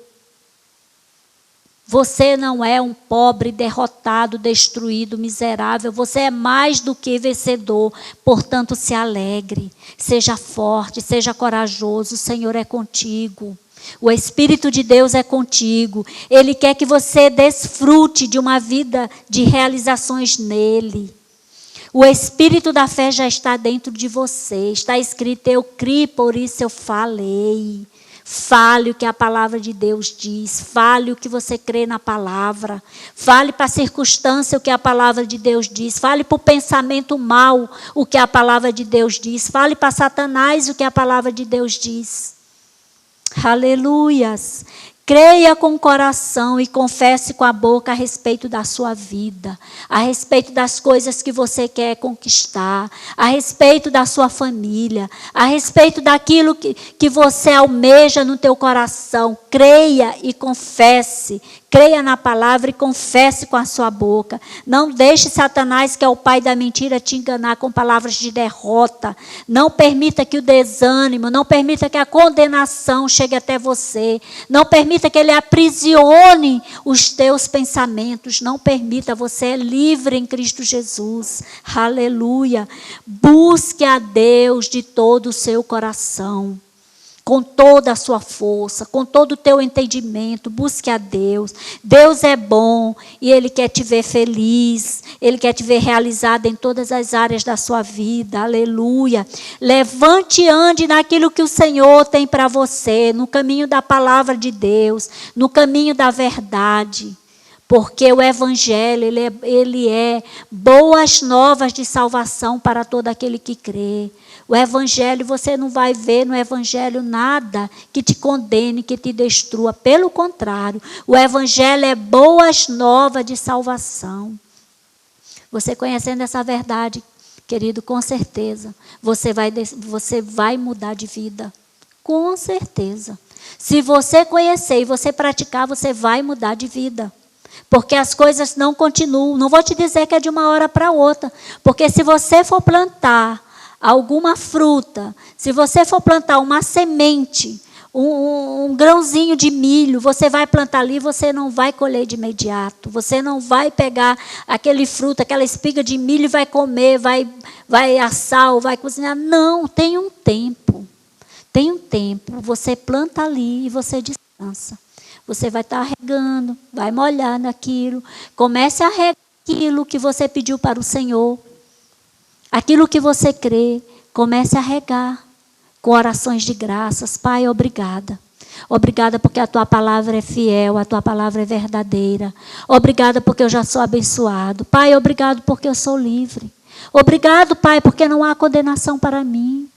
Você não é um pobre, derrotado, destruído, miserável. Você é mais do que vencedor. Portanto, se alegre, seja forte, seja corajoso. O Senhor é contigo. O Espírito de Deus é contigo. Ele quer que você desfrute de uma vida de realizações nele. O Espírito da fé já está dentro de você. Está escrito: eu criei, por isso eu falei. Fale o que a palavra de Deus diz. Fale o que você crê na palavra. Fale para a circunstância o que a palavra de Deus diz. Fale para o pensamento mau o que a palavra de Deus diz. Fale para Satanás o que a palavra de Deus diz. Aleluias. Creia com o coração e confesse com a boca a respeito da sua vida, a respeito das coisas que você quer conquistar, a respeito da sua família, a respeito daquilo que você almeja no teu coração. Creia e confesse. Creia na palavra e confesse com a sua boca. Não deixe Satanás, que é o pai da mentira, te enganar com palavras de derrota. Não permita que o desânimo, não permita que a condenação chegue até você. Não permita que ele aprisione os teus pensamentos. Não permita, você é livre em Cristo Jesus. Aleluia. Busque a Deus de todo o seu coração. Com toda a sua força, com todo o teu entendimento, busque a Deus. Deus é bom e Ele quer te ver feliz. Ele quer te ver realizada em todas as áreas da sua vida. Aleluia. Levante e ande naquilo que o Senhor tem para você, no caminho da palavra de Deus, no caminho da verdade. Porque o Evangelho, ele é boas novas de salvação para todo aquele que crê. O Evangelho, você não vai ver no Evangelho nada que te condene, que te destrua. Pelo contrário, o Evangelho é boas novas de salvação. Você conhecendo essa verdade, querido, com certeza, você vai mudar de vida. Com certeza. Se você conhecer e você praticar, você vai mudar de vida. Porque as coisas não continuam. Não vou te dizer que é de uma hora para outra. Porque se você for plantar alguma fruta, se você for plantar uma semente, um grãozinho de milho, você vai plantar ali, você não vai colher de imediato. Você não vai pegar aquele fruto, aquela espiga de milho e vai comer, vai assar ou vai cozinhar. Não, tem um tempo. Tem um tempo. Você planta ali e você descansa. Você vai estar regando, vai molhar naquilo. Comece a regar aquilo que você pediu para o Senhor. Aquilo que você crê, comece a regar com orações de graças. Pai, obrigada. Obrigada porque a tua palavra é fiel, a tua palavra é verdadeira. Obrigada porque eu já sou abençoado. Pai, obrigado porque eu sou livre. Obrigado, Pai, porque não há condenação para mim.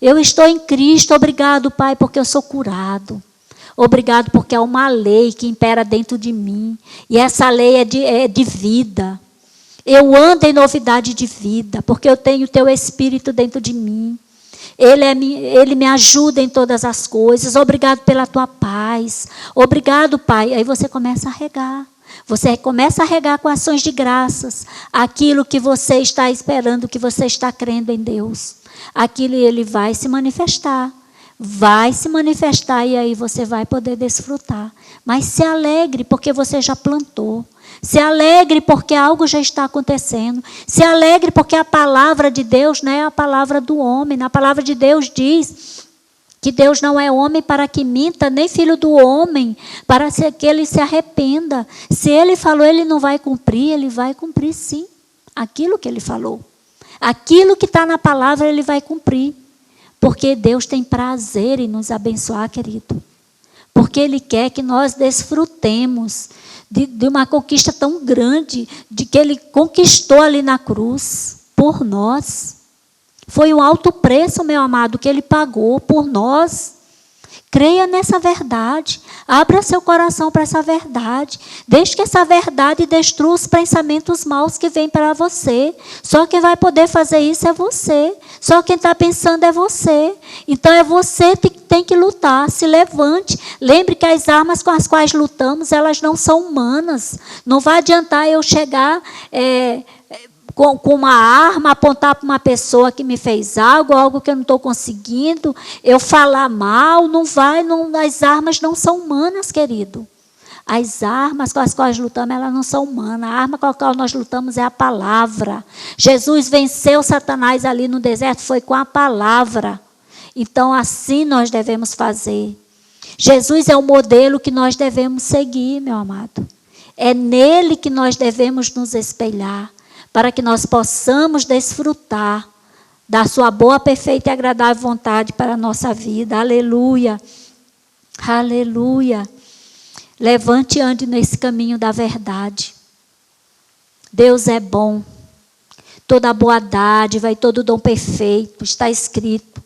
Eu estou em Cristo. Obrigado, Pai, porque eu sou curado. Obrigado porque há uma lei que impera dentro de mim. E essa lei é de vida. Eu ando em novidade de vida, porque eu tenho o teu Espírito dentro de mim. Ele me ajuda em todas as coisas. Obrigado pela tua paz. Obrigado, Pai. Aí você começa a regar. Você começa a regar com ações de graças. Aquilo que você está esperando, que você está crendo em Deus. Aquilo ele vai se manifestar. Vai se manifestar e aí você vai poder desfrutar. Mas se alegre porque você já plantou. Se alegre porque algo já está acontecendo. Se alegre porque a palavra de Deus não é a palavra do homem. Na palavra de Deus diz que Deus não é homem para que minta, nem filho do homem para que ele se arrependa. Se ele falou, ele não vai cumprir, ele vai cumprir sim. Aquilo que ele falou. Aquilo que está na palavra, ele vai cumprir. Porque Deus tem prazer em nos abençoar, querido. Porque Ele quer que nós desfrutemos de uma conquista tão grande, de que Ele conquistou ali na cruz, por nós. Foi um alto preço, meu amado, que Ele pagou por nós. Creia nessa verdade. Abra seu coração para essa verdade. Deixe que essa verdade destrua os pensamentos maus que vêm para você. Só quem vai poder fazer isso é você. Só quem está pensando é você. Então é você que tem que lutar. Se levante. Lembre que as armas com as quais lutamos, elas não são humanas. Não vai adiantar eu chegar com uma arma, apontar para uma pessoa que me fez algo que eu não estou conseguindo, eu falar mal, não vai, as armas não são humanas, querido. As armas com as quais lutamos, elas não são humanas. A arma com a qual nós lutamos é a palavra. Jesus venceu Satanás ali no deserto, foi com a palavra. Então, assim nós devemos fazer. Jesus é o modelo que nós devemos seguir, meu amado. É nele que nós devemos nos espelhar, para que nós possamos desfrutar da sua boa, perfeita e agradável vontade para a nossa vida. Aleluia. Aleluia. Levante e ande nesse caminho da verdade. Deus é bom. Toda boa dádiva e todo dom perfeito, está escrito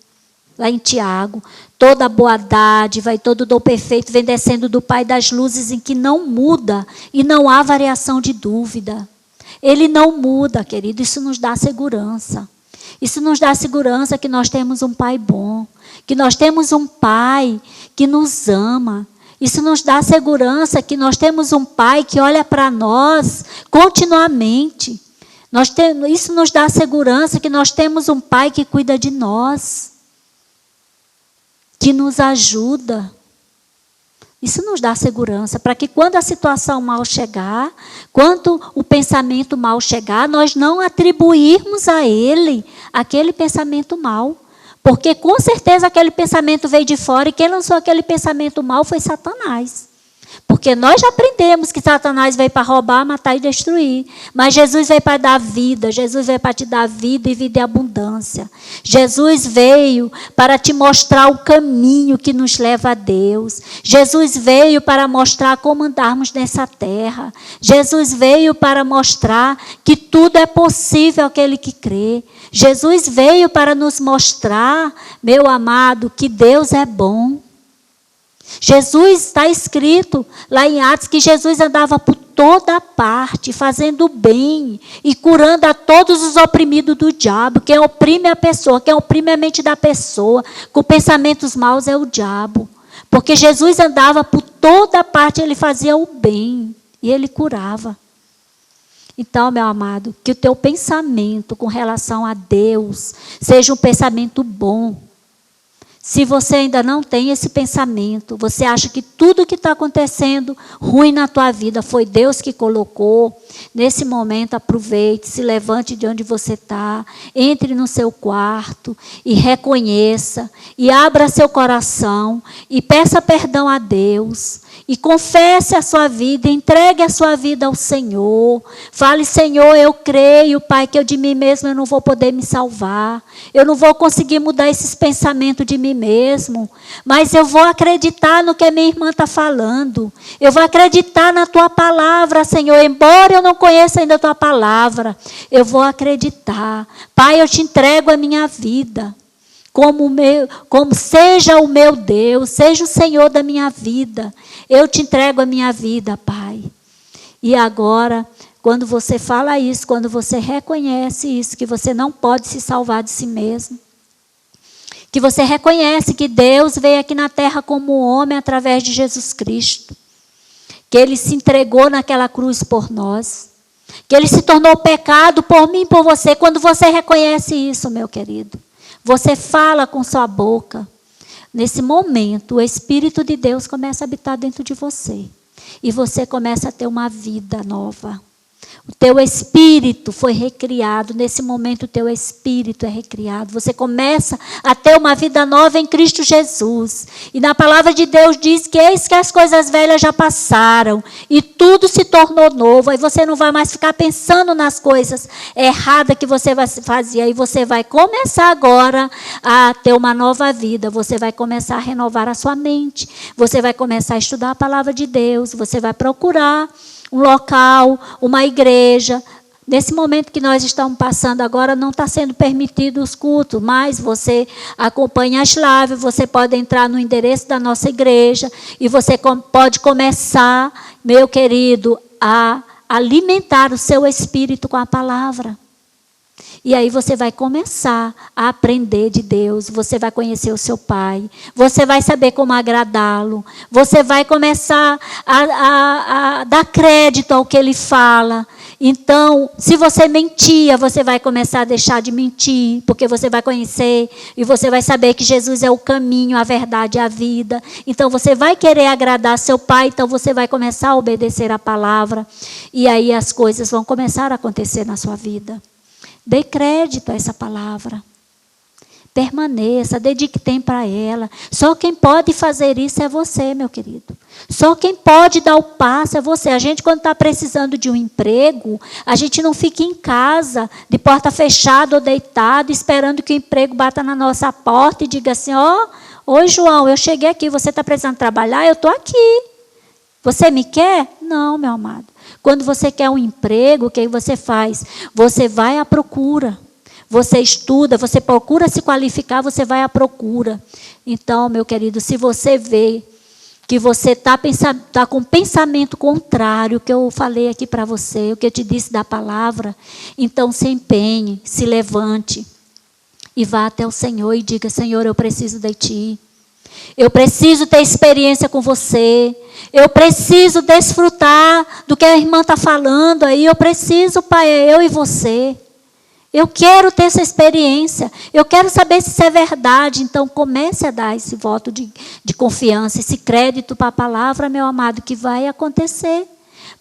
lá em Tiago. Toda boa dádiva e todo dom perfeito vem descendo do Pai das luzes, em que não muda e não há variação de dúvida. Ele não muda, querido, isso nos dá segurança. Isso nos dá segurança que nós temos um Pai bom, que nós temos um Pai que nos ama. Isso nos dá segurança que nós temos um Pai que olha para nós continuamente. Isso nos dá segurança que nós temos um Pai que cuida de nós, que nos ajuda. Isso nos dá segurança para que quando a situação mal chegar, quando o pensamento mal chegar, nós não atribuirmos a ele aquele pensamento mal. Porque com certeza aquele pensamento veio de fora e quem lançou aquele pensamento mal foi Satanás. Porque nós já aprendemos que Satanás veio para roubar, matar e destruir. Mas Jesus veio para dar vida. Jesus veio para te dar vida e vida em abundância. Jesus veio para te mostrar o caminho que nos leva a Deus. Jesus veio para mostrar como andarmos nessa terra. Jesus veio para mostrar que tudo é possível àquele que crê. Jesus veio para nos mostrar, meu amado, que Deus é bom. Jesus, está escrito lá em Atos que Jesus andava por toda parte, fazendo bem e curando a todos os oprimidos do diabo. Quem oprime a pessoa, quem oprime a mente da pessoa com pensamentos maus é o diabo. Porque Jesus andava por toda parte, ele fazia o bem e ele curava. Então, meu amado, que o teu pensamento com relação a Deus seja um pensamento bom. Se você ainda não tem esse pensamento, você acha que tudo que está acontecendo ruim na tua vida foi Deus que colocou, nesse momento aproveite, se levante de onde você está, entre no seu quarto e reconheça, e abra seu coração, e peça perdão a Deus, e confesse a sua vida, entregue a sua vida ao Senhor. Fale, Senhor, eu creio, Pai, que eu de mim mesmo eu não vou poder me salvar. Eu não vou conseguir mudar esses pensamentos de mim mesmo, mas eu vou acreditar no que a minha irmã está falando. Eu vou acreditar na tua palavra, Senhor, embora eu não conheça ainda a tua palavra. Eu vou acreditar. Pai, eu te entrego a minha vida. Como seja o meu Deus, seja o Senhor da minha vida. Eu te entrego a minha vida, Pai. E agora, quando você fala isso, quando você reconhece isso, que você não pode se salvar de si mesmo, que você reconhece que Deus veio aqui na terra como homem através de Jesus Cristo, que Ele se entregou naquela cruz por nós, que Ele se tornou pecado por mim e por você. Quando você reconhece isso, meu querido, você fala com sua boca. Nesse momento, o Espírito de Deus começa a habitar dentro de você. E você começa a ter uma vida nova. O teu espírito foi recriado. Nesse momento, o teu espírito é recriado. Você começa a ter uma vida nova em Cristo Jesus. E na palavra de Deus diz que eis que as coisas velhas já passaram. E tudo se tornou novo. Aí você não vai mais ficar pensando nas coisas erradas que você fazia. E você vai começar agora a ter uma nova vida. Você vai começar a renovar a sua mente. Você vai começar a estudar a palavra de Deus. Você vai procurar um local, uma igreja. Nesse momento que nós estamos passando agora, não está sendo permitido os cultos, mas você acompanha as lives, você pode entrar no endereço da nossa igreja e você pode começar, meu querido, a alimentar o seu espírito com a palavra. E aí você vai começar a aprender de Deus, você vai conhecer o seu Pai, você vai saber como agradá-lo, você vai começar a dar crédito ao que Ele fala. Então, se você mentia, você vai começar a deixar de mentir, porque você vai conhecer e você vai saber que Jesus é o caminho, a verdade e a vida. Então, você vai querer agradar seu Pai, então você vai começar a obedecer a palavra. E aí as coisas vão começar a acontecer na sua vida. Dê crédito a essa palavra. Permaneça, dedique tempo para ela. Só quem pode fazer isso é você, meu querido. Só quem pode dar o passo é você. A gente, quando está precisando de um emprego, a gente não fica em casa, de porta fechada ou deitado, esperando que o emprego bata na nossa porta e diga assim, oi João, eu cheguei aqui, você está precisando trabalhar? Eu estou aqui. Você me quer? Não, meu amado. Quando você quer um emprego, o que você faz? Você vai à procura. Você estuda, você procura se qualificar, você vai à procura. Então, meu querido, se você vê que você está com um pensamento contrário, o que eu falei aqui para você, o que eu te disse da palavra, então se empenhe, se levante e vá até o Senhor e diga, Senhor, eu preciso de Ti. Eu preciso ter experiência com você. Eu preciso desfrutar do que a irmã está falando aí. Eu preciso, Pai, é eu e você. Eu quero ter essa experiência. Eu quero saber se isso é verdade. Então, comece a dar esse voto de confiança, esse crédito para a palavra, meu amado, que vai acontecer.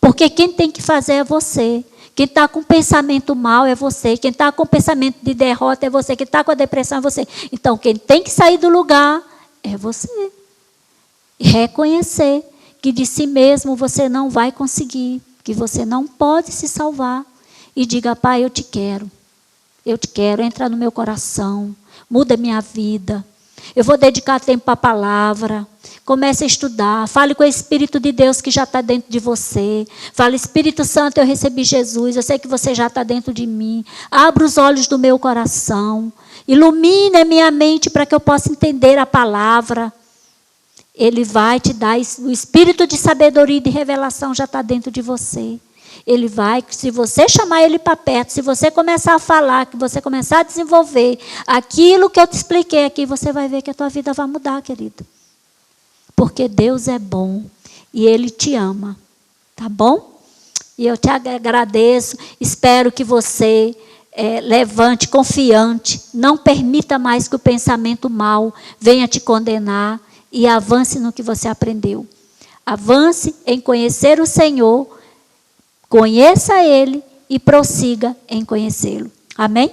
Porque quem tem que fazer é você. Quem está com pensamento mal é você. Quem está com pensamento de derrota é você. Quem está com a depressão é você. Então, quem tem que sair do lugar é você. Reconhecer que de si mesmo você não vai conseguir, que você não pode se salvar. E diga, Pai, eu te quero. Eu te quero, entra no meu coração, muda minha vida. Eu vou dedicar tempo para a palavra. Comece a estudar. Fale com o Espírito de Deus que já está dentro de você. Fale, Espírito Santo, eu recebi Jesus. Eu sei que você já está dentro de mim. Abra os olhos do meu coração. Ilumine a minha mente para que eu possa entender a palavra. Ele vai te dar, o espírito de sabedoria e de revelação já está dentro de você. Ele vai, se você chamar ele para perto, se você começar a falar, que você começar a desenvolver aquilo que eu te expliquei aqui, você vai ver que a tua vida vai mudar, querido. Porque Deus é bom e Ele te ama, tá bom? E eu te agradeço, espero que você levante confiante, não permita mais que o pensamento mau venha te condenar e avance no que você aprendeu. Avance em conhecer o Senhor, conheça Ele e prossiga em conhecê-lo. Amém?